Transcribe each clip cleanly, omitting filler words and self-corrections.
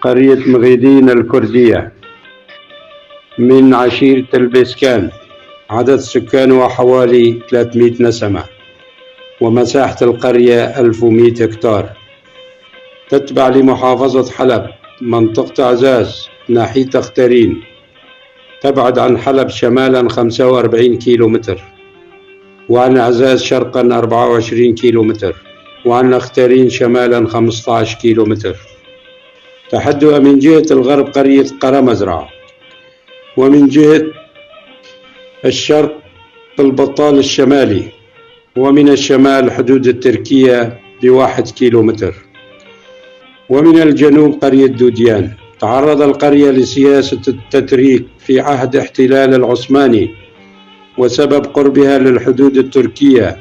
قرية مغيدين الكردية من عشيرة البيسكان. عدد سكانها حوالي 300 نسمة، ومساحة القرية 1100 هكتار. تتبع لمحافظة حلب منطقة عزاز ناحية أخترين. تبعد عن حلب شمالا 45 كيلومتر، وعن عزاز شرقا 24 كيلومتر، وعن أخترين شمالا 15 كيلومتر. تحدها من جهة الغرب قرية قرمزرعة، ومن جهة الشرق البطال الشمالي، ومن الشمال حدود التركية ب1 كيلومتر، ومن الجنوب قرية دوديان. تعرض القرية لسياسة التتريك في عهد احتلال العثماني، وسبب قربها للحدود التركية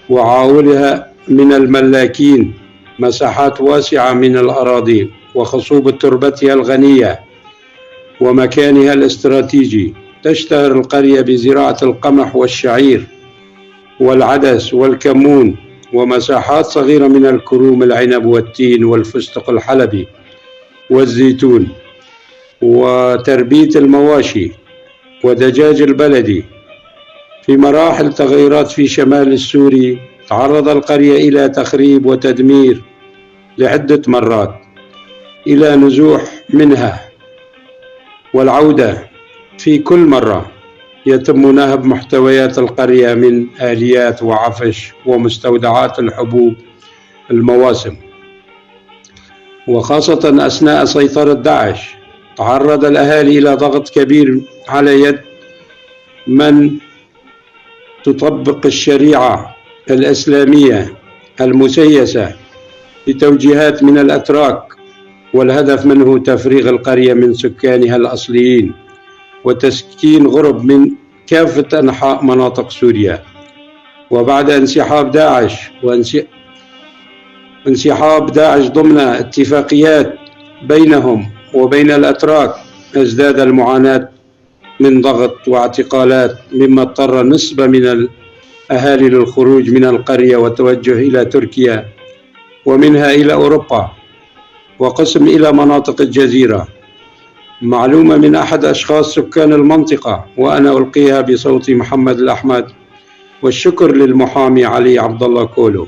وعاولها من الملاكين مساحات واسعة من الأراضي، وخصوبة تربتها الغنية ومكانها الاستراتيجي. تشتهر القرية بزراعة القمح والشعير والعدس والكمون، ومساحات صغيرة من الكروم، العنب والتين والفستق الحلبي والزيتون، وتربية المواشي ودجاج البلدي. في مراحل تغيرات في شمال السوري، تعرض القرية إلى تخريب وتدمير لعدة مرات، إلى نزوح منها والعودة. في كل مرة يتم نهب محتويات القرية من آليات وعفش ومستودعات الحبوب المواسم، وخاصة أثناء سيطرة داعش. تعرض الأهالي إلى ضغط كبير على يد من تطبق الشريعة الإسلامية المسيسة بتوجيهات من الأتراك، والهدف منه تفريغ القرية من سكانها الأصليين وتسكين غرب من كافة أنحاء مناطق سوريا. وبعد انسحاب داعش ضمن اتفاقيات بينهم وبين الأتراك، ازداد المعاناة من ضغط واعتقالات، مما اضطر نسبة من الأهالي للخروج من القرية والتوجه إلى تركيا، ومنها إلى أوروبا، وقسم إلى مناطق الجزيرة. معلومة من أحد أشخاص سكان المنطقة، وأنا ألقيها بصوت محمد الأحمد، والشكر للمحامي علي عبد الله كولو.